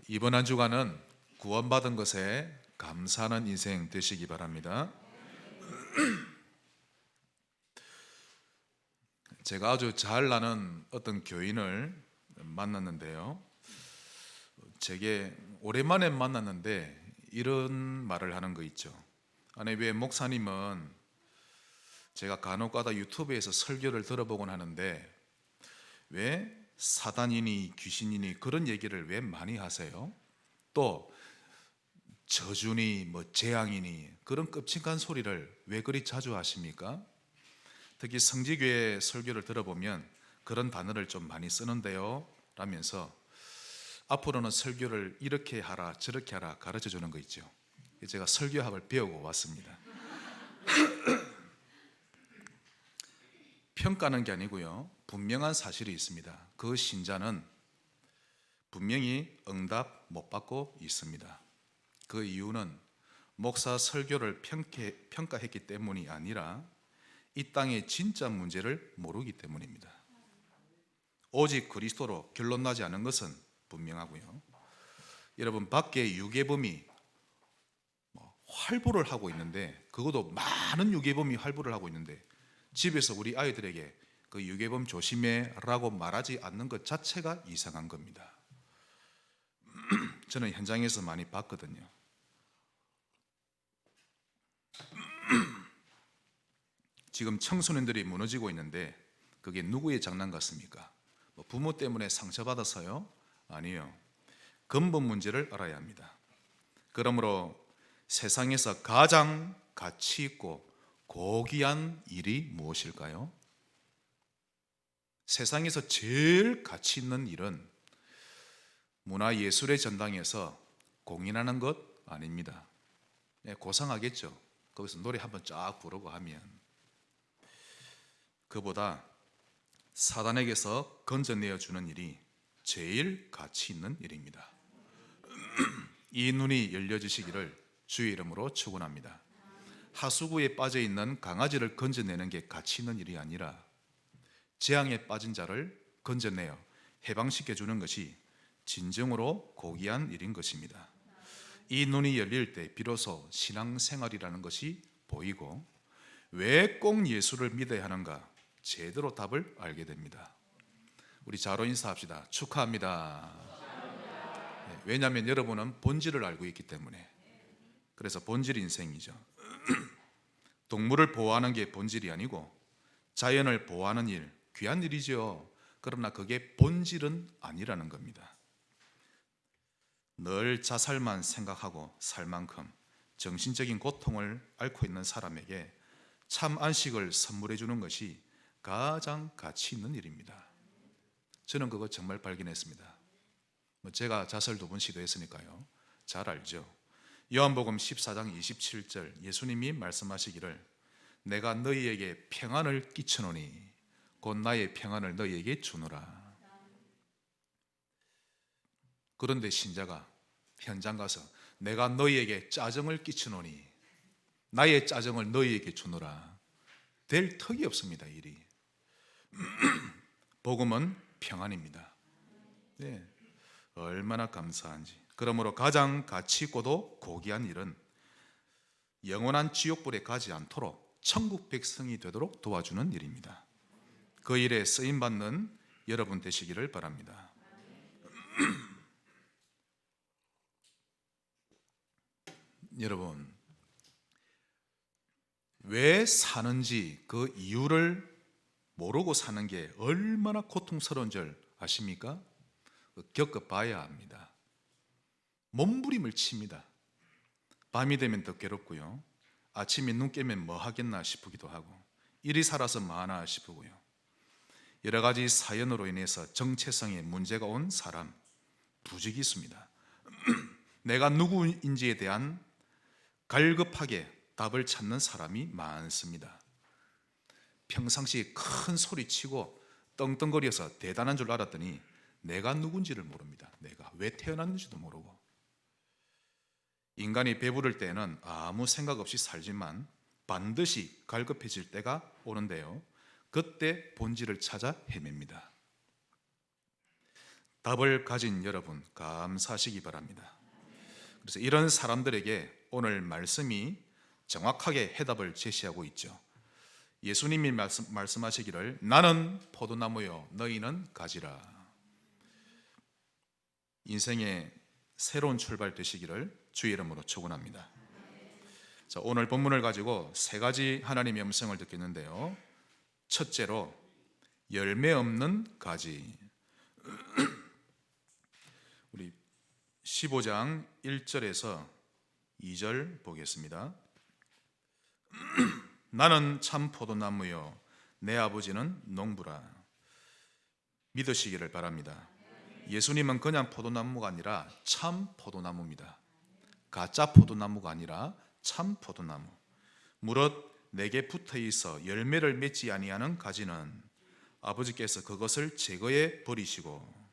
이번 한 주간은 구원받은 것에 감사하는 인생 되시기 바랍니다. 제가 아주 잘 나는 어떤 교인을 만났는데요. 제게 오랜만에 만났는데 이런 말을 하는 거 있죠. 아니, 왜 목사님은 제가 간혹가다 유튜브에서 설교를 들어보곤 하는데 왜 사단이니 귀신이니 그런 얘기를 왜 많이 하세요? 또 저주니 재앙이니 그런 끔찍한 소리를 왜 그리 자주 하십니까? 특히 성지교회 설교를 들어보면 그런 단어를 좀 많이 쓰는데요 라면서 앞으로는 설교를 이렇게 하라 저렇게 하라 가르쳐 주는 거 있죠. 제가 설교학을 배우고 왔습니다. 평가하는 게 아니고요, 분명한 사실이 있습니다. 그 신자는 분명히 응답 못 받고 있습니다. 그 이유는 목사 설교를 평가했기 때문이 아니라 이 땅의 진짜 문제를 모르기 때문입니다. 오직 그리스도로 결론 나지 않은 것은 분명하고요. 여러분, 밖에 유괴범이 활보를 하고 있는데, 그것도 많은 유괴범이 활보를 하고 있는데 집에서 우리 아이들에게 그 유괴범 조심해 라고 말하지 않는 것 자체가 이상한 겁니다. 저는 현장에서 많이 봤거든요. 지금 청소년들이 무너지고 있는데 그게 누구의 장난 같습니까? 부모 때문에 상처받아서요? 아니요. 근본 문제를 알아야 합니다. 그러므로 세상에서 가장 가치 있고 고귀한 일이 무엇일까요? 세상에서 제일 가치 있는 일은 문화예술의 전당에서 공연하는 것 아닙니다. 고상하겠죠. 거기서 노래 한번 쫙 부르고 하면. 그보다 사단에게서 건져내어 주는 일이 제일 가치 있는 일입니다. 이 눈이 열려지시기를 주의 이름으로 축원합니다. 하수구에 빠져 있는 강아지를 건져내는 게 가치 있는 일이 아니라 재앙에 빠진 자를 건져내어 해방시켜 주는 것이 진정으로 고귀한 일인 것입니다. 이 눈이 열릴 때 비로소 신앙생활이라는 것이 보이고, 왜 꼭 예수를 믿어야 하는가 제대로 답을 알게 됩니다. 우리 자로 인사합시다. 축하합니다. 왜냐하면 여러분은 본질을 알고 있기 때문에. 그래서 본질 인생이죠. 동물을 보호하는 게 본질이 아니고 자연을 보호하는 일, 귀한 일이죠. 그러나 그게 본질은 아니라는 겁니다. 늘 자살만 생각하고 살 만큼 정신적인 고통을 앓고 있는 사람에게 참 안식을 선물해 주는 것이 가장 가치 있는 일입니다. 저는 그거 정말 발견했습니다. 제가 자살 2번 시도했으니까요, 잘 알죠. 요한복음 14장 27절 예수님이 말씀하시기를 내가 너희에게 평안을 끼치노니 곧 나의 평안을 너희에게 주노라. 그런데 신자가 현장 가서 내가 너희에게 짜증을 끼치노니 나의 짜증을 너희에게 주노라, 될 턱이 없습니다. 일이. 복음은 평안입니다. 네, 얼마나 감사한지. 그러므로 가장 가치 있고도 고귀한 일은 영원한 지옥불에 가지 않도록 천국 백성이 되도록 도와주는 일입니다. 그 일에 쓰임받는 여러분 되시기를 바랍니다. 여러분, 왜 사는지 그 이유를 모르고 사는 게 얼마나 고통스러운 줄 아십니까? 겪어봐야 합니다. 몸부림을 칩니다. 밤이 되면 더 괴롭고요, 아침에 눈 깨면 뭐 하겠나 싶기도 하고, 일이 살아서 뭐 하나 싶고요. 여러 가지 사연으로 인해서 정체성에 문제가 온 사람 부지기수입니다. 내가 누구인지에 대한 갈급하게 답을 찾는 사람이 많습니다. 평상시에 큰 소리치고 떵떵거려서 대단한 줄 알았더니 내가 누군지를 모릅니다. 내가 왜 태어났는지도 모르고. 인간이 배부를 때는 아무 생각 없이 살지만 반드시 갈급해질 때가 오는데요, 그때 본질을 찾아 헤맵니다. 답을 가진 여러분 감사하시기 바랍니다. 그래서 이런 사람들에게 오늘 말씀이 정확하게 해답을 제시하고 있죠. 예수님이 말씀하시기를 나는 포도나무요 너희는 가지라. 인생의 새로운 출발 되시기를 주의 이름으로 축원합니다. 자, 오늘 본문을 가지고 세 가지 하나님의 음성을 듣겠는데요. 첫째로 열매 없는 가지. 우리 15장 1절에서 2절 보겠습니다. 나는 참 포도나무요 내 아버지는 농부라. 믿으시기를 바랍니다. 예수님은 그냥 포도나무가 아니라 참 포도나무입니다. 가짜 포도나무가 아니라 참 포도나무. 무릇 내게 붙어 있어 열매를 맺지 아니하는 가지는 아버지께서 그것을 제거해 버리시고.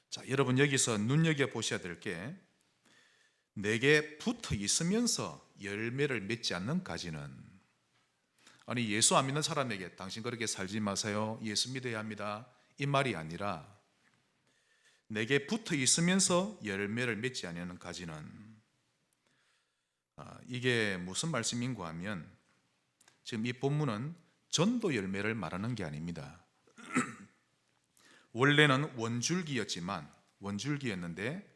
자, 여러분 여기서 눈여겨 보셔야 될 게 내게 붙어 있으면서 열매를 맺지 않는 가지는, 아니 예수 안 믿는 사람에게 당신 그렇게 살지 마세요, 예수 믿어야 합니다, 이 말이 아니라 내게 붙어 있으면서 열매를 맺지 않는 가지는, 이게 무슨 말씀인가 하면 지금 이 본문은 전도 열매를 말하는 게 아닙니다. 원래는 원줄기였는데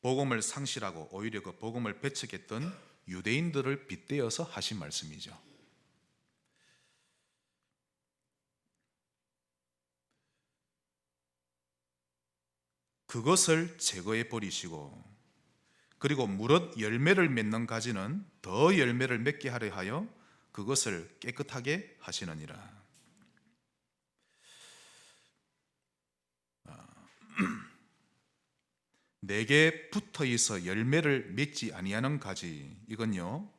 복음을 상실하고 오히려 그 복음을 배척했던 유대인들을 빗대어서 하신 말씀이죠. 그것을 제거해 버리시고, 그리고 무릇 열매를 맺는 가지는 더 열매를 맺게 하려 하여 그것을 깨끗하게 하시느니라. 내게 붙어 있어 열매를 맺지 아니하는 가지, 이건요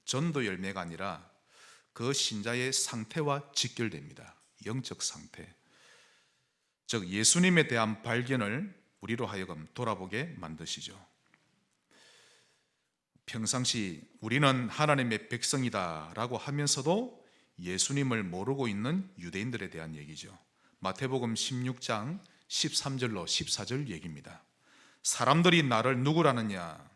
전도 열매가 아니라 그 신자의 상태와 직결됩니다. 영적 상태, 즉 예수님에 대한 발견을 우리로 하여금 돌아보게 만드시죠. 평상시 우리는 하나님의 백성이다 라고 하면서도 예수님을 모르고 있는 유대인들에 대한 얘기죠. 마태복음 16장 13절로 14절 얘기입니다. 사람들이 나를 누구라느냐?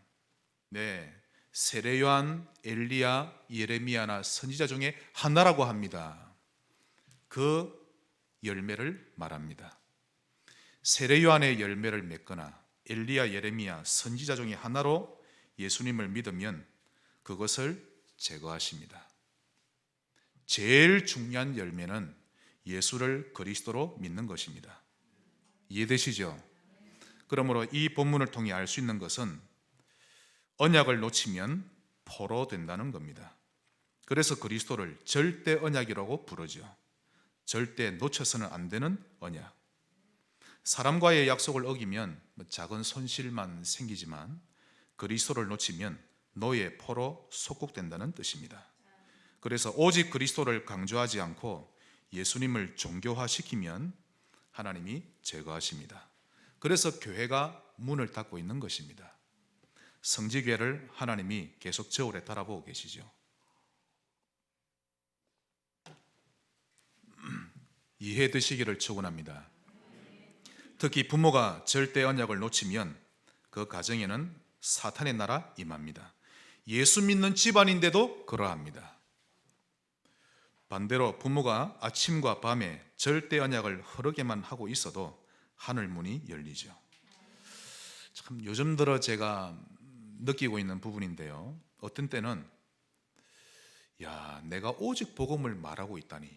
네, 세례 요한, 엘리야, 예레미야나 선지자 중에 하나라고 합니다. 그 열매를 말합니다. 세례 요한의 열매를 맺거나 엘리야, 예레미야, 선지자 중에 하나로 예수님을 믿으면 그것을 제거하십니다. 제일 중요한 열매는 예수를 그리스도로 믿는 것입니다. 이해되시죠? 그러므로 이 본문을 통해 알 수 있는 것은 언약을 놓치면 포로 된다는 겁니다. 그래서 그리스도를 절대 언약이라고 부르죠. 절대 놓쳐서는 안 되는 언약. 사람과의 약속을 어기면 작은 손실만 생기지만 그리스도를 놓치면 노예, 포로 속국된다는 뜻입니다. 그래서 오직 그리스도를 강조하지 않고 예수님을 종교화시키면 하나님이 제거하십니다. 그래서 교회가 문을 닫고 있는 것입니다. 성지교회를 하나님이 계속 저울에 달아보고 계시죠. 이해되시기를 축원합니다. 특히 부모가 절대 언약을 놓치면 그 가정에는 사탄의 나라 임합니다. 예수 믿는 집안인데도 그러합니다. 반대로 부모가 아침과 밤에 절대 언약을 흐르게만 하고 있어도 하늘 문이 열리죠. 참 요즘 들어 제가 느끼고 있는 부분인데요, 어떤 때는 내가 오직 복음을 말하고 있다니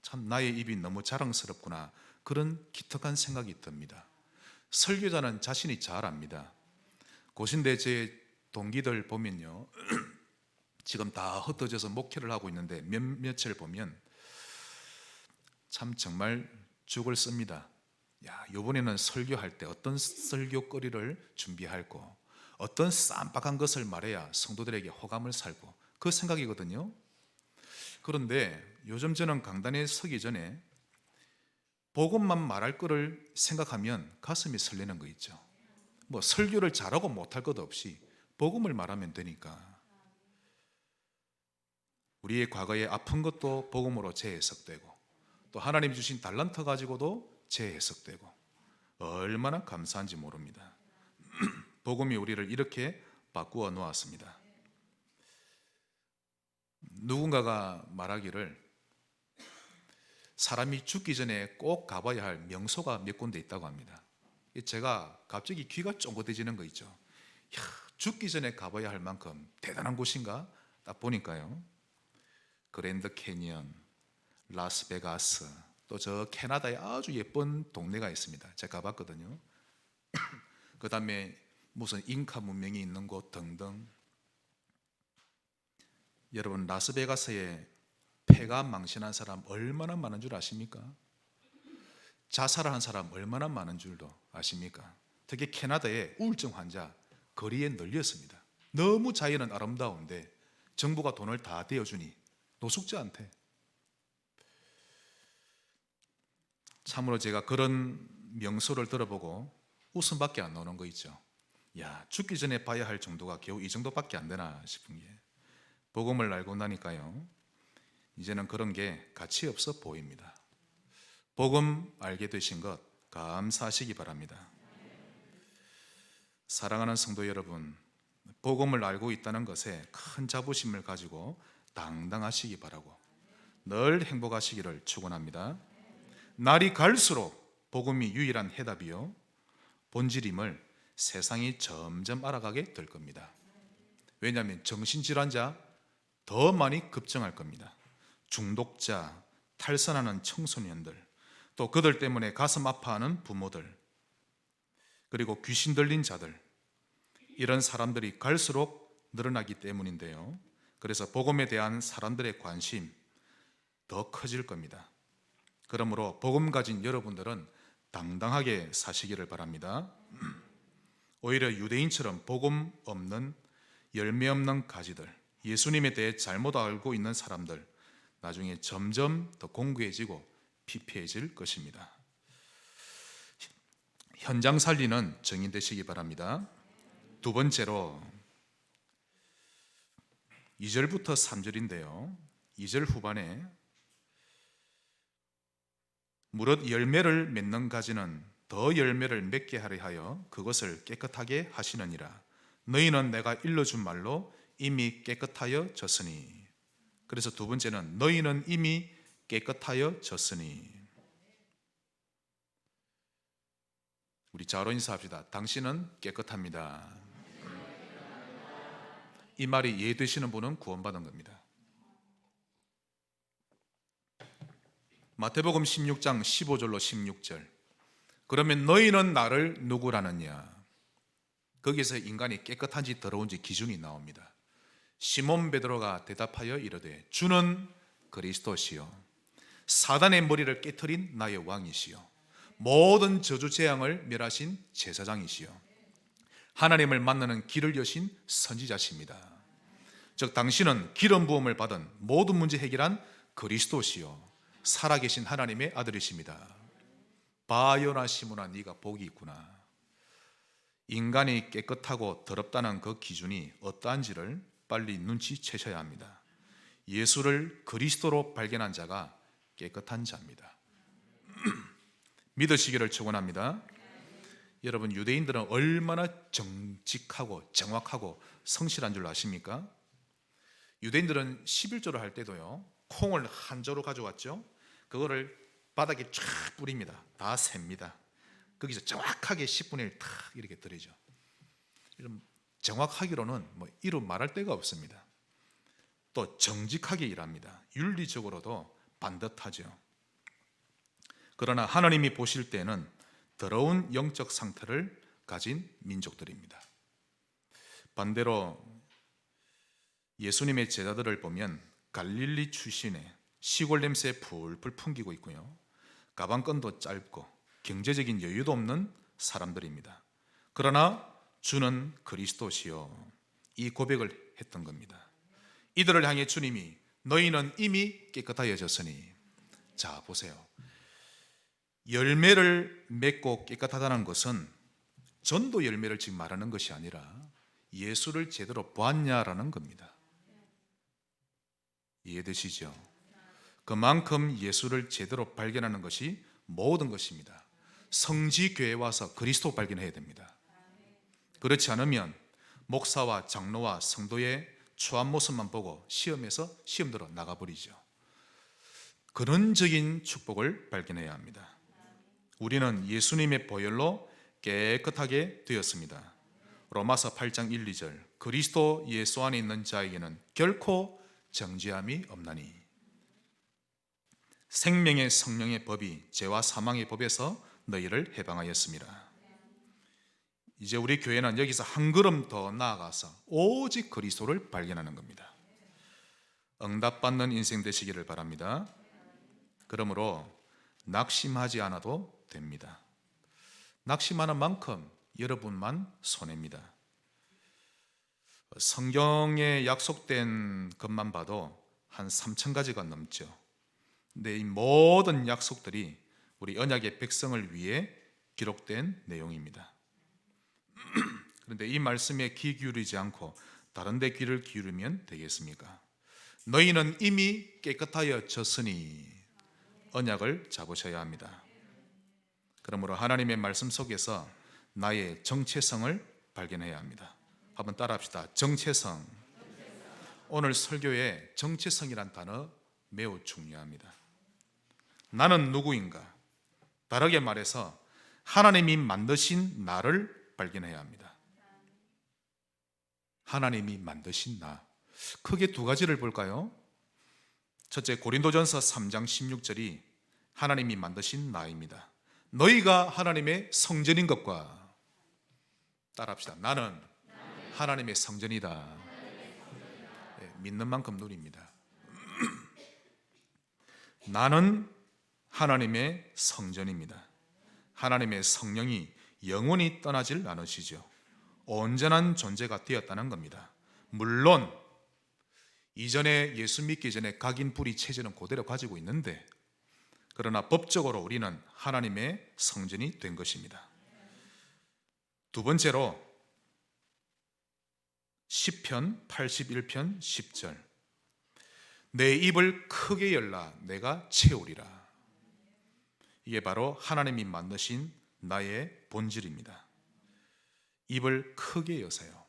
참 나의 입이 너무 자랑스럽구나, 그런 기특한 생각이 듭니다. 설교자는 자신이 잘 압니다. 고신대 제 동기들 보면요 지금 다 흩어져서 목회를 하고 있는데 몇몇을 보면 참 정말 죽을 씁니다. 이번에는 설교할 때 어떤 설교거리를 준비할고 어떤 쌈박한 것을 말해야 성도들에게 호감을 살고, 그 생각이거든요. 그런데 요즘 저는 강단에 서기 전에 복음만 말할 거를 생각하면 가슴이 설레는 거 있죠. 뭐 설교를 잘하고 못할 것 없이 복음을 말하면 되니까. 우리의 과거에 아픈 것도 복음으로 재해석되고, 또 하나님이 주신 달란트 가지고도 재해석되고, 얼마나 감사한지 모릅니다. 복음이 우리를 이렇게 바꾸어 놓았습니다. 누군가가 말하기를 사람이 죽기 전에 꼭 가봐야 할 명소가 몇 군데 있다고 합니다. 제가 갑자기 귀가 쫑긋해지는 거 있죠. 야, 죽기 전에 가봐야 할 만큼 대단한 곳인가? 딱 보니까요, 그랜드 캐니언, 라스베가스, 또 저 캐나다에 아주 예쁜 동네가 있습니다. 제가 가봤거든요. 그 다음에 무슨 잉카 문명이 있는 곳 등등. 여러분, 라스베가스에 폐가 망신한 사람 얼마나 많은 줄 아십니까? 자살한 사람 얼마나 많은 줄도 아십니까? 특히 캐나다의 우울증 환자 거리에 널렸습니다. 너무 자연은 아름다운데 정부가 돈을 다 대어주니 노숙자한테. 참으로 제가 그런 명소를 들어보고 웃음밖에 안 나오는 거 있죠. 야, 죽기 전에 봐야 할 정도가 겨우 이 정도밖에 안 되나 싶은 게, 복음을 알고 나니까요, 이제는 그런 게 가치 없어 보입니다. 복음 알게 되신 것 감사하시기 바랍니다. 사랑하는 성도 여러분, 복음을 알고 있다는 것에 큰 자부심을 가지고 당당하시기 바라고 늘 행복하시기를 축원합니다. 날이 갈수록 복음이 유일한 해답이요 본질임을 세상이 점점 알아가게 될 겁니다. 왜냐하면 정신질환자 더 많이 급증할 겁니다. 중독자, 탈선하는 청소년들, 또 그들 때문에 가슴 아파하는 부모들, 그리고 귀신 들린 자들, 이런 사람들이 갈수록 늘어나기 때문인데요, 그래서 복음에 대한 사람들의 관심 더 커질 겁니다. 그러므로 복음 가진 여러분들은 당당하게 사시기를 바랍니다. 오히려 유대인처럼 복음 없는, 열매 없는 가지들, 예수님에 대해 잘못 알고 있는 사람들, 나중에 점점 더 공고해지고 피폐해질 것입니다. 현장 살리는 증인 되시기 바랍니다. 두 번째로 2절부터 3절인데요, 2절 후반에 무릇 열매를 맺는 가지는 더 열매를 맺게 하려 하여 그것을 깨끗하게 하시느니라. 너희는 내가 일러준 말로 이미 깨끗하여 졌으니. 그래서 두 번째는 너희는 이미 깨끗하여 졌으니. 우리 자로 인사합시다. 당신은 깨끗합니다. 이 말이 이해되시는 분은 구원받은 겁니다. 마태복음 16장 15절로 16절. 그러면 너희는 나를 누구라느냐? 거기서 인간이 깨끗한지 더러운지 기준이 나옵니다. 시몬 베드로가 대답하여 이르되 주는 그리스도시요 사단의 머리를 깨트린 나의 왕이시요 모든 저주 재앙을 멸하신 제사장이시요 하나님을 만나는 길을 여신 선지자십니다. 즉 당신은 기름 부음을 받은 모든 문제 해결한 그리스도시요 살아계신 하나님의 아들이십니다. 바요나 시몬아, 네가 복이 있구나. 인간이 깨끗하고 더럽다는 그 기준이 어떠한지를 빨리 눈치채셔야 합니다. 예수를 그리스도로 발견한 자가 깨끗한 자입니다. 믿으시기를 축원합니다. 여러분, 유대인들은 얼마나 정직하고 정확하고 성실한 줄 아십니까? 유대인들은 11조를 할 때도요, 콩을 한 조로 가져왔죠. 그거를 바닥에 쫙 뿌립니다. 다 셉니다. 거기서 정확하게 10분의 1 탁 이렇게 들이죠. 이런 정확하기로는 뭐 이루 말할 데가 없습니다. 또 정직하게 일합니다. 윤리적으로도 반듯하죠. 그러나 하나님이 보실 때는 더러운 영적 상태를 가진 민족들입니다. 반대로 예수님의 제자들을 보면 갈릴리 출신의 시골 냄새 풀풀 풍기고 있고요, 가방끈도 짧고 경제적인 여유도 없는 사람들입니다. 그러나 주는 그리스도시요 이 고백을 했던 겁니다. 이들을 향해 주님이 너희는 이미 깨끗하여졌으니. 자 보세요, 열매를 맺고 깨끗하다는 것은 전도 열매를 지금 말하는 것이 아니라 예수를 제대로 보았냐라는 겁니다. 이해되시죠? 그만큼 예수를 제대로 발견하는 것이 모든 것입니다. 성지교회에 와서 그리스도 발견해야 됩니다. 그렇지 않으면 목사와 장로와 성도의 추한 모습만 보고 시험대로 나가버리죠. 근원적인 축복을 발견해야 합니다. 우리는 예수님의 보혈로 깨끗하게 되었습니다. 로마서 8장 1, 2절 그리스도 예수 안에 있는 자에게는 결코 정죄함이 없나니 생명의 성령의 법이 죄와 사망의 법에서 너희를 해방하였습니다. 이제 우리 교회는 여기서 한 걸음 더 나아가서 오직 그리스도를 발견하는 겁니다. 응답받는 인생 되시기를 바랍니다. 그러므로 낙심하지 않아도 됩니다. 낙심하는 만큼 여러분만 손해입니다. 성경에 약속된 것만 봐도 한 3,000가지가 넘죠. 근데 이 모든 약속들이 우리 언약의 백성을 위해 기록된 내용입니다. 그런데 이 말씀에 귀 기울이지 않고 다른 데 귀를 기울이면 되겠습니까? 너희는 이미 깨끗하여졌으니 언약을 잡으셔야 합니다. 그러므로 하나님의 말씀 속에서 나의 정체성을 발견해야 합니다. 한번 따라합시다. 정체성. 오늘 설교에 정체성이란 단어 매우 중요합니다. 나는 누구인가? 다르게 말해서 하나님이 만드신 나를 발견해야 합니다. 하나님이 만드신 나. 크게 두 가지를 볼까요? 첫째, 고린도전서 3장 16절이 하나님이 만드신 나입니다. 너희가 하나님의 성전인 것과, 따라합시다. 나는 하나님의 성전이다. 믿는 만큼 누립니다. 나는 하나님의 성전입니다. 하나님의 성령이 영원히 떠나질 않으시죠. 온전한 존재가 되었다는 겁니다. 물론 이전에 예수 믿기 전에 각인 뿌리 체제는 그대로 가지고 있는데, 그러나 법적으로 우리는 하나님의 성전이 된 것입니다. 두 번째로 시편 81편 10절 내 입을 크게 열라 내가 채우리라. 이게 바로 하나님이 만드신 나의 본질입니다. 입을 크게 여세요.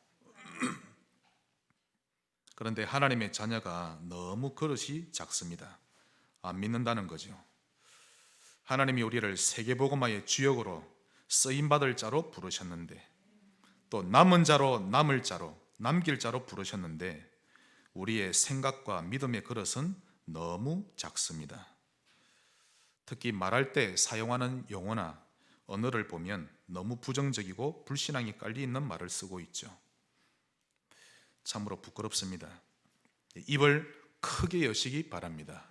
그런데 하나님의 자녀가 너무 그릇이 작습니다. 안 믿는다는 거죠. 하나님이 우리를 세계복음화의 주역으로 쓰임받을 자로 부르셨는데, 또 남은 자로 남을 자로 남길 자로 부르셨는데, 우리의 생각과 믿음의 그릇은 너무 작습니다. 특히 말할 때 사용하는 용어나 언어를 보면 너무 부정적이고 불신앙이 깔려 있는 말을 쓰고 있죠. 참으로 부끄럽습니다. 입을 크게 여시기 바랍니다.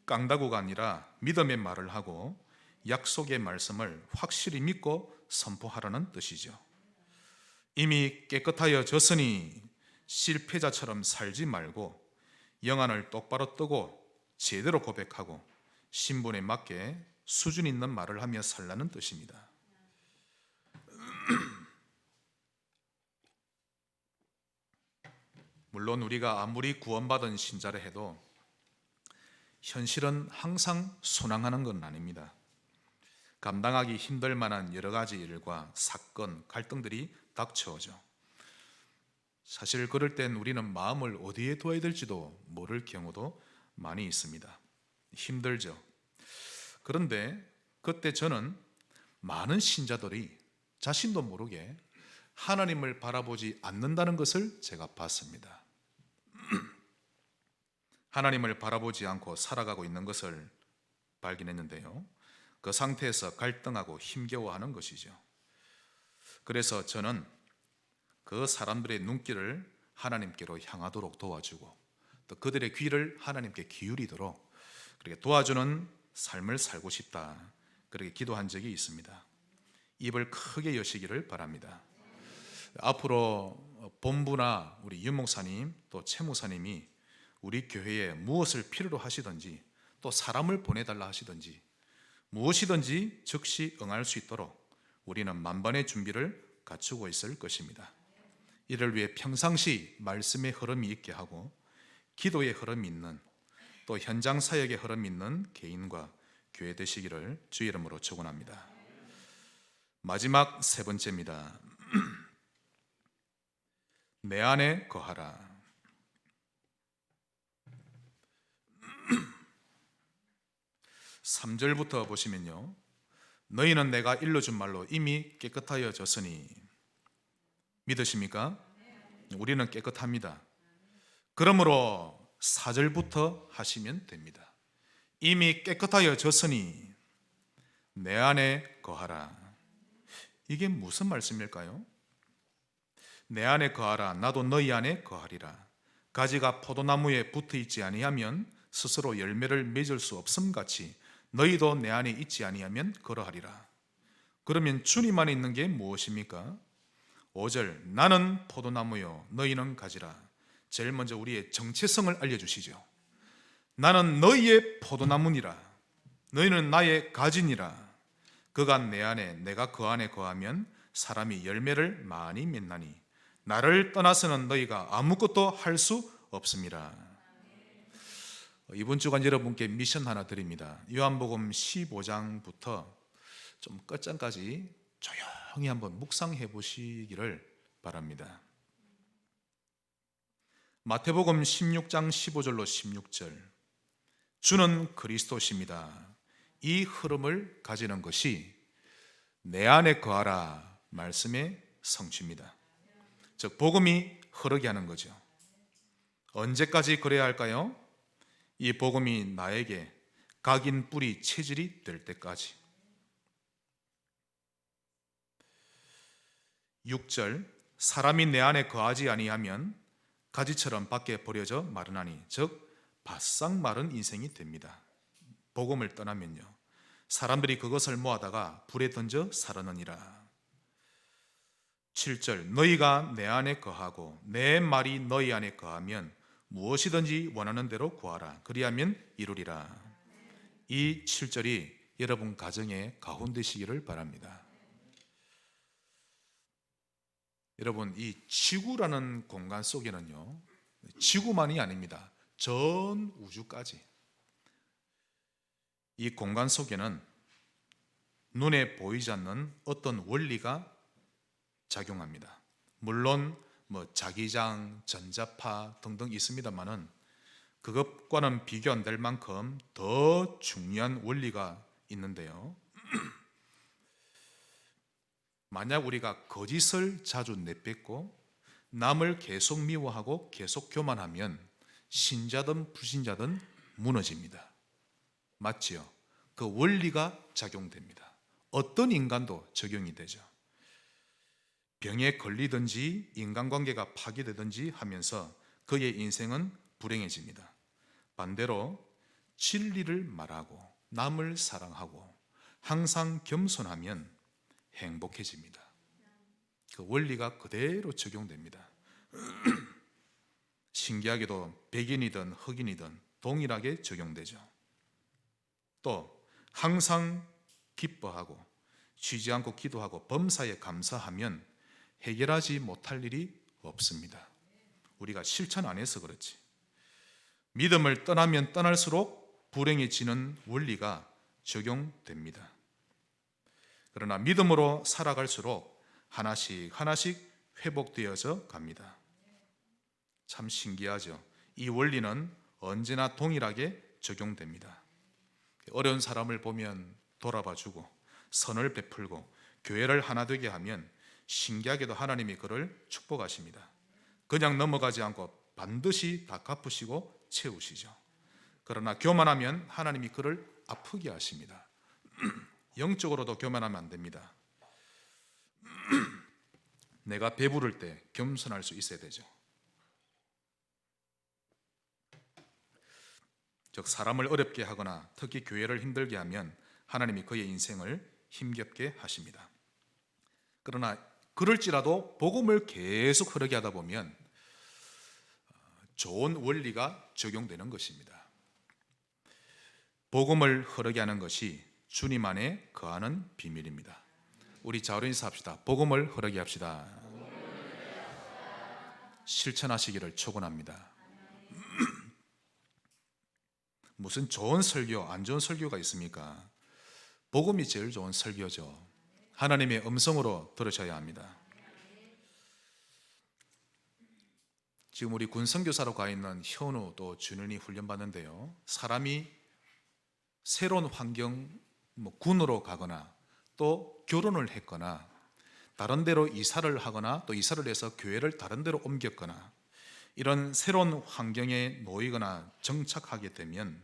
깡다구가 아니라 믿음의 말을 하고 약속의 말씀을 확실히 믿고 선포하라는 뜻이죠. 이미 깨끗하여졌으니 실패자처럼 살지 말고 영안을 똑바로 뜨고 제대로 고백하고 신분에 맞게 수준 있는 말을 하며 살라는 뜻입니다. 물론 우리가 아무리 구원받은 신자라 해도 현실은 항상 순항하는 건 아닙니다. 감당하기 힘들 만한 여러 가지 일과 사건, 갈등들이 닥쳐오죠. 사실 그럴 땐 우리는 마음을 어디에 둬야 될지도 모를 경우도 많이 있습니다. 힘들죠. 그런데 그때 저는 많은 신자들이 자신도 모르게 하나님을 바라보지 않는다는 것을 제가 봤습니다. 하나님을 바라보지 않고 살아가고 있는 것을 발견했는데요, 그 상태에서 갈등하고 힘겨워하는 것이죠. 그래서 저는 그 사람들의 눈길을 하나님께로 향하도록 도와주고, 또 그들의 귀를 하나님께 기울이도록 그렇게 도와주는 삶을 살고 싶다, 그렇게 기도한 적이 있습니다. 입을 크게 여시기를 바랍니다. 앞으로 본부나 우리 윤 목사님 또 최 목사님이 우리 교회에 무엇을 필요로 하시든지, 또 사람을 보내달라 하시든지 무엇이든지 즉시 응할 수 있도록 우리는 만반의 준비를 갖추고 있을 것입니다. 이를 위해 평상시 말씀의 흐름이 있게 하고 기도의 흐름이 있는, 또 현장 사역의 흐름이 있는 개인과 교회 되시기를 주의 이름으로 축원합니다. 마지막 세 번째입니다. 내 안에 거하라. 3절부터 보시면요, 너희는 내가 일러준 말로 이미 깨끗하여졌으니. 믿으십니까? 우리는 깨끗합니다. 그러므로 4절부터 하시면 됩니다. 이미 깨끗하여졌으니 내 안에 거하라. 이게 무슨 말씀일까요? 내 안에 거하라. 나도 너희 안에 거하리라. 가지가 포도나무에 붙어 있지 아니하면 스스로 열매를 맺을 수 없음 같이 너희도 내 안에 있지 아니하면 그러하리라. 그러면 주님 안에 있는 게 무엇입니까? 5절, 나는 포도나무요 너희는 가지라. 제일 먼저 우리의 정체성을 알려주시죠. 나는 너희의 포도나무니라. 너희는 나의 가지니라. 그가 내 안에 내가 그 안에 거하면 사람이 열매를 많이 맺나니 나를 떠나서는 너희가 아무것도 할 수 없습니다. 이번 주간 여러분께 미션 하나 드립니다. 요한복음 15장부터 좀 끝장까지 조용히 한번 묵상해 보시기를 바랍니다. 마태복음 16장 15절로 16절, 주는 그리스도십니다. 이 흐름을 가지는 것이 내 안에 거하라 말씀의 성취입니다. 즉 복음이 흐르게 하는 거죠. 언제까지 그래야 할까요? 이 복음이 나에게 각인 뿌리 체질이 될 때까지. 6절, 사람이 내 안에 거하지 아니하면 가지처럼 밖에 버려져 마르나니, 즉 바싹 마른 인생이 됩니다. 복음을 떠나면요, 사람들이 그것을 모아다가 불에 던져 사르느니라. 7절, 너희가 내 안에 거하고 내 말이 너희 안에 거하면 무엇이든지 원하는 대로 구하라. 그리하면 이루리라. 이 7절이 여러분 가정에 가운데시기를 바랍니다. 여러분, 이 지구라는 공간 속에는요, 지구만이 아닙니다. 전 우주까지 이 공간 속에는 눈에 보이지 않는 어떤 원리가 작용합니다. 물론 자기장, 전자파 등등 있습니다만은 그것과는 비교 안 될 만큼 더 중요한 원리가 있는데요. 만약 우리가 거짓을 자주 내뱉고 남을 계속 미워하고 계속 교만하면 신자든 불신자든 무너집니다. 맞지요? 그 원리가 작용됩니다. 어떤 인간도 적용이 되죠. 병에 걸리든지 인간관계가 파괴되든지 하면서 그의 인생은 불행해집니다. 반대로 진리를 말하고 남을 사랑하고 항상 겸손하면 행복해집니다. 그 원리가 그대로 적용됩니다. 신기하게도 백인이든 흑인이든 동일하게 적용되죠. 또 항상 기뻐하고 쉬지 않고 기도하고 범사에 감사하면 해결하지 못할 일이 없습니다. 우리가 실천 안 해서 그렇지. 믿음을 떠나면 떠날수록 불행해지는 원리가 적용됩니다. 그러나 믿음으로 살아갈수록 하나씩 하나씩 회복되어져 갑니다. 참 신기하죠. 이 원리는 언제나 동일하게 적용됩니다. 어려운 사람을 보면 돌아봐주고 선을 베풀고 교회를 하나 되게 하면 신기하게도 하나님이 그를 축복하십니다. 그냥 넘어가지 않고 반드시 다 갚으시고 채우시죠. 그러나 교만하면 하나님이 그를 아프게 하십니다. 영적으로도 교만하면 안 됩니다. 내가 배부를 때 겸손할 수 있어야 되죠. 즉 사람을 어렵게 하거나 특히 교회를 힘들게 하면 하나님이 그의 인생을 힘겹게 하십니다. 그러나 그럴지라도 복음을 계속 흐르게 하다 보면 좋은 원리가 적용되는 것입니다. 복음을 흐르게 하는 것이 주님 안에 거하는 비밀입니다. 우리 자로 인사합시다. 복음을 흐르게 합시다. 실천하시기를 축원합니다. 무슨 좋은 설교, 안 좋은 설교가 있습니까? 복음이 제일 좋은 설교죠. 하나님의 음성으로 들으셔야 합니다. 지금 우리 군 선교사로 가 있는 현우 또 준현이 훈련받는데요, 사람이 새로운 환경, 군으로 가거나 또 결혼을 했거나 다른 데로 이사를 하거나 또 이사를 해서 교회를 다른 데로 옮겼거나 이런 새로운 환경에 놓이거나 정착하게 되면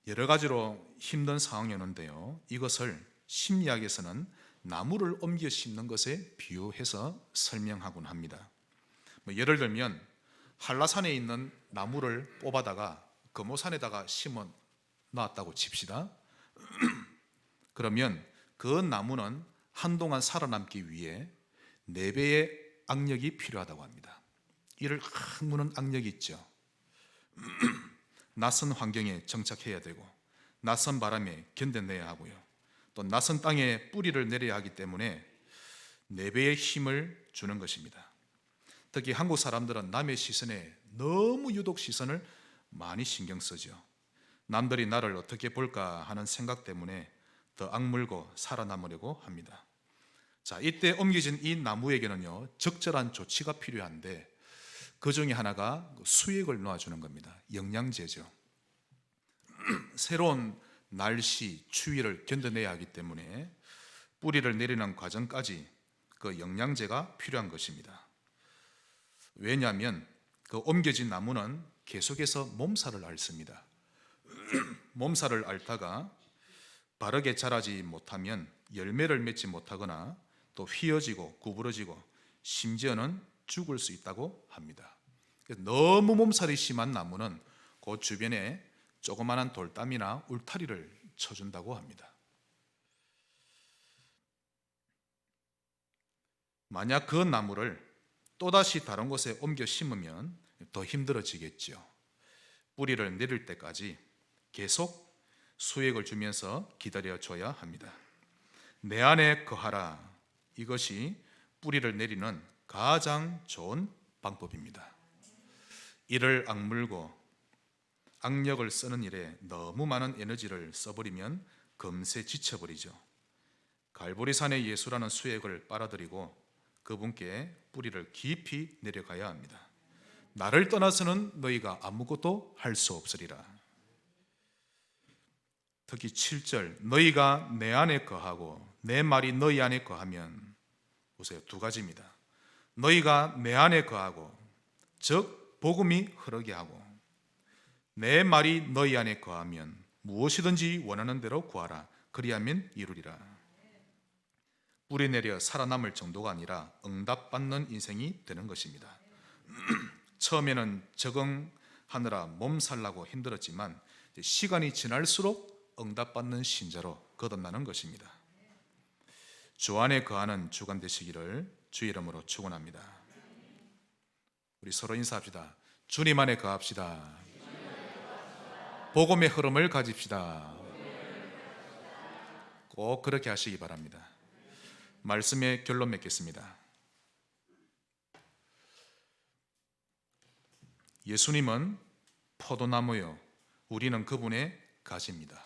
여러 가지로 힘든 상황이 오는데요, 이것을 심리학에서는 나무를 옮겨 심는 것에 비유해서 설명하곤 합니다. 예를 들면 한라산에 있는 나무를 뽑아다가 금오산에다가 심어 놨다고 칩시다. 그러면 그 나무는 한동안 살아남기 위해 4배의 악력이 필요하다고 합니다. 이를 악무는 악력이 있죠. 낯선 환경에 정착해야 되고 낯선 바람에 견뎌내야 하고요, 또 낯선 땅에 뿌리를 내려야 하기 때문에 4배의 힘을 주는 것입니다. 특히 한국 사람들은 남의 시선에 너무 유독 시선을 많이 신경 쓰죠. 남들이 나를 어떻게 볼까 하는 생각 때문에 더 악물고 살아남으려고 합니다. 자, 이때 옮겨진 이 나무에게는요, 적절한 조치가 필요한데 그 중에 하나가 수액을 놓아주는 겁니다. 영양제죠. 새로운 날씨, 추위를 견뎌내야 하기 때문에 뿌리를 내리는 과정까지 그 영양제가 필요한 것입니다. 왜냐하면 그 옮겨진 나무는 계속해서 몸살을 앓습니다. 몸살을 앓다가 바르게 자라지 못하면 열매를 맺지 못하거나 또 휘어지고 구부러지고 심지어는 죽을 수 있다고 합니다. 너무 몸살이 심한 나무는 그 주변에 조그마한 돌담이나 울타리를 쳐준다고 합니다. 만약 그 나무를 또다시 다른 곳에 옮겨 심으면 더 힘들어지겠죠. 뿌리를 내릴 때까지 계속 수액을 주면서 기다려줘야 합니다. 내 안에 거하라, 이것이 뿌리를 내리는 가장 좋은 방법입니다. 이를 악물고 악력을 쓰는 일에 너무 많은 에너지를 써버리면 금세 지쳐버리죠. 갈보리산의 예수라는 수액을 빨아들이고 그분께 뿌리를 깊이 내려가야 합니다. 나를 떠나서는 너희가 아무것도 할 수 없으리라. 특히 7절, 너희가 내 안에 거하고 내 말이 너희 안에 거하면, 보세요, 2가지입니다. 너희가 내 안에 거하고, 즉 복음이 흐르게 하고, 내 말이 너희 안에 거하면 무엇이든지 원하는 대로 구하라, 그리하면 이루리라. 뿌리 내려 살아남을 정도가 아니라 응답받는 인생이 되는 것입니다. 처음에는 적응하느라 몸살나고 힘들었지만 시간이 지날수록 응답받는 신자로 거듭나는 것입니다. 주 안에 거하는 주간 되시기를 주의 이름으로 축원합니다. 우리 서로 인사합시다. 주님 안에 거합시다. 복음의 흐름을 가집시다. 꼭 그렇게 하시기 바랍니다. 말씀의 결론 맺겠습니다. 예수님은 포도나무요, 우리는 그분의 가지입니다.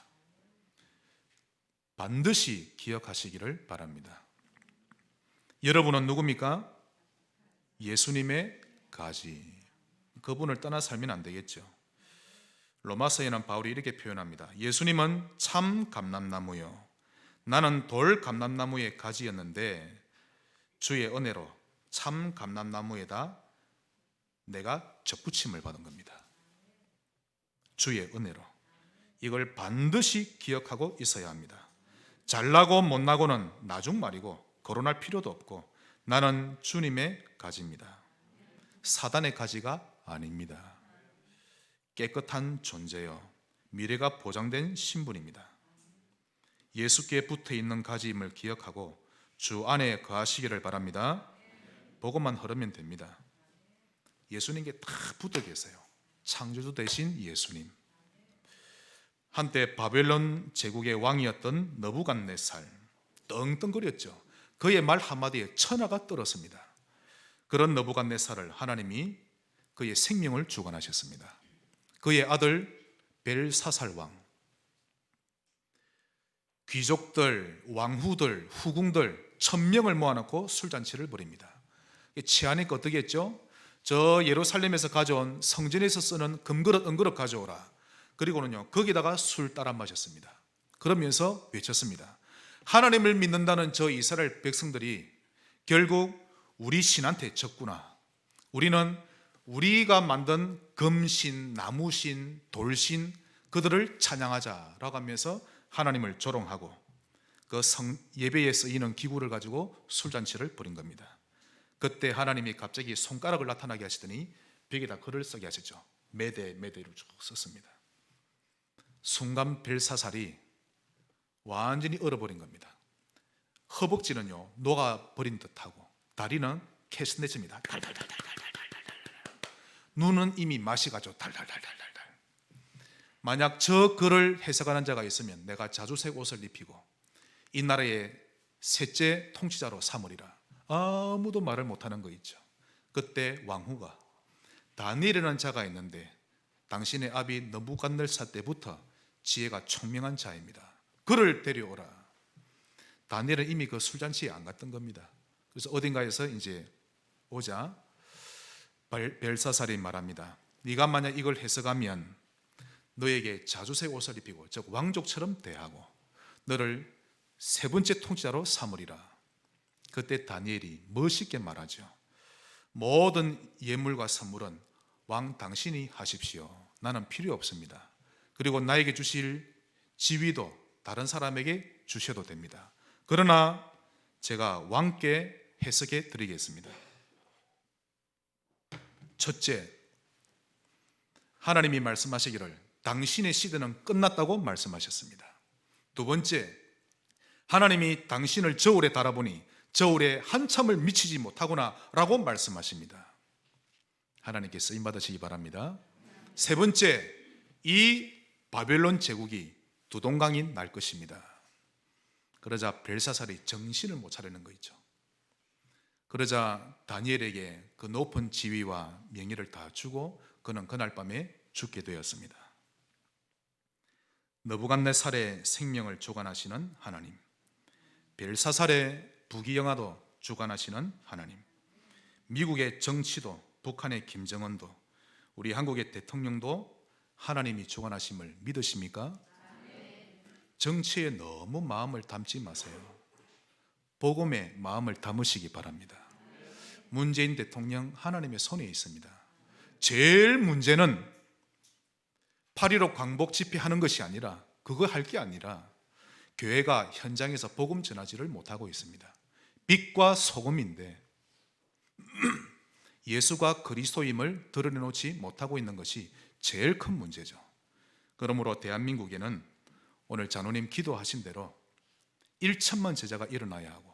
반드시 기억하시기를 바랍니다. 여러분은 누굽니까? 예수님의 가지. 그분을 떠나 살면 안 되겠죠. 로마서에는 바울이 이렇게 표현합니다. 예수님은 참 감람나무요, 나는 돌 감람나무의 가지였는데 주의 은혜로 참 감람나무에다 내가 접붙임을 받은 겁니다. 주의 은혜로. 이걸 반드시 기억하고 있어야 합니다. 잘나고 못나고는 나중 말이고 거론할 필요도 없고, 나는 주님의 가지입니다. 사단의 가지가 아닙니다. 깨끗한 존재요, 미래가 보장된 신분입니다. 예수께 붙어있는 가지임을 기억하고 주 안에 거하시기를 바랍니다. 복음만 흐르면 됩니다. 예수님께 다 붙어 계세요. 창조주 되신 예수님. 한때 바벨론 제국의 왕이었던 느부갓네살, 떵떵거렸죠. 그의 말 한마디에 천하가 떨었습니다. 그런 느부갓네살을 하나님이 그의 생명을 주관하셨습니다. 그의 아들 벨사살 왕, 귀족들, 왕후들, 후궁들 1000명을 모아놓고 술잔치를 벌입니다. 취하니까 어떻게 했죠? 저 예루살렘에서 가져온 성전에서 쓰는 금그릇, 은그릇 가져오라. 그리고는요, 거기다가 술 따라 마셨습니다. 그러면서 외쳤습니다. 하나님을 믿는다는 저 이스라엘 백성들이 결국 우리 신한테 졌구나. 우리는 우리가 만든 금신, 나무신, 돌신 그들을 찬양하자라고 하면서 하나님을 조롱하고 그 예배에 쓰이는 기구를 가지고 술잔치를 벌인 겁니다. 그때 하나님이 갑자기 손가락을 나타나게 하시더니 벽에다 글을 쓰게 하셨죠. 메대로 쭉 썼습니다. 순간 벨사살이 완전히 얼어버린 겁니다. 허벅지는요 녹아버린 듯하고 다리는 캐스네즈입니다. 눈은 이미 맛이 가죠. 달달달달달달. 만약 저 글을 해석하는 자가 있으면 내가 자주색 옷을 입히고 이 나라의 셋째 통치자로 삼으리라. 아무도 말을 못하는 거 있죠. 그때 왕후가 다니엘이라는 자가 있는데 당신의 아비 느부갓네살 때부터 지혜가 총명한 자입니다. 그를 데려오라. 다니엘은 이미 그 술잔치에 안 갔던 겁니다. 그래서 어딘가에서 이제 오자 벨사살이 말합니다. 네가 만약 이걸 해석하면 너에게 자주색 옷을 입히고 즉 왕족처럼 대하고 너를 세 번째 통치자로 삼으리라. 그때 다니엘이 멋있게 말하죠. 모든 예물과 선물은 왕 당신이 하십시오. 나는 필요 없습니다. 그리고 나에게 주실 지위도 다른 사람에게 주셔도 됩니다. 그러나 제가 왕께 해석해 드리겠습니다. 첫째, 하나님이 말씀하시기를 당신의 시대는 끝났다고 말씀하셨습니다. 두 번째, 하나님이 당신을 저울에 달아보니 저울에 한참을 미치지 못하구나 라고 말씀하십니다. 하나님께 쓰임 받으시기 바랍니다. 세 번째, 이 바벨론 제국이 두동강이 날 것입니다. 그러자 벨사살이 정신을 못 차리는 거 있죠. 그러자 다니엘에게 그 높은 지위와 명예를 다 주고 그는 그날 밤에 죽게 되었습니다. 느부갓네살의 생명을 주관하시는 하나님, 벨사살의 부귀영화도 주관하시는 하나님, 미국의 정치도 북한의 김정은도 우리 한국의 대통령도 하나님이 주관하심을 믿으십니까? 정치에 너무 마음을 담지 마세요. 복음에 마음을 담으시기 바랍니다. 문재인 대통령 하나님의 손에 있습니다. 제일 문제는 8.15 광복 집회하는 것이 아니라 그거 할 게 아니라 교회가 현장에서 복음 전하지를 못하고 있습니다. 빛과 소금인데 예수가 그리스도임을 드러내놓지 못하고 있는 것이 제일 큰 문제죠. 그러므로 대한민국에는 오늘 장로님 기도하신 대로 1천만 제자가 일어나야 하고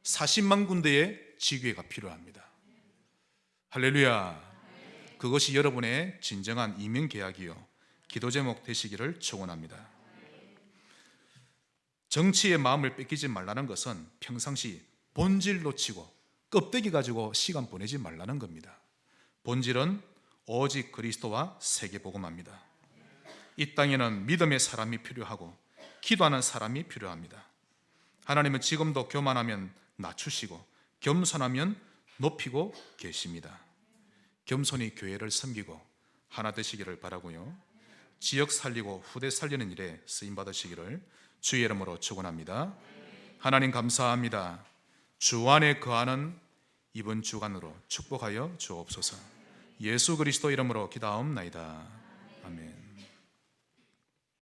40만 군데의 지교회가 필요합니다. 할렐루야. 그것이 여러분의 진정한 이민개혁이요 기도 제목 되시기를 축원합니다. 정치의 마음을 뺏기지 말라는 것은 평상시 본질 놓치고 껍데기 가지고 시간 보내지 말라는 겁니다. 본질은 오직 그리스도와 세계복음합니다. 이 땅에는 믿음의 사람이 필요하고 기도하는 사람이 필요합니다. 하나님은 지금도 교만하면 낮추시고 겸손하면 높이고 계십니다. 겸손히 교회를 섬기고 하나 되시기를 바라고요. 지역 살리고 후대 살리는 일에 쓰임 받으시기를 주의 이름으로 축원합니다. 하나님 감사합니다. 주 안에 거하는 이번 주간으로 축복하여 주옵소서. 예수 그리스도 이름으로 기도하옵나이다.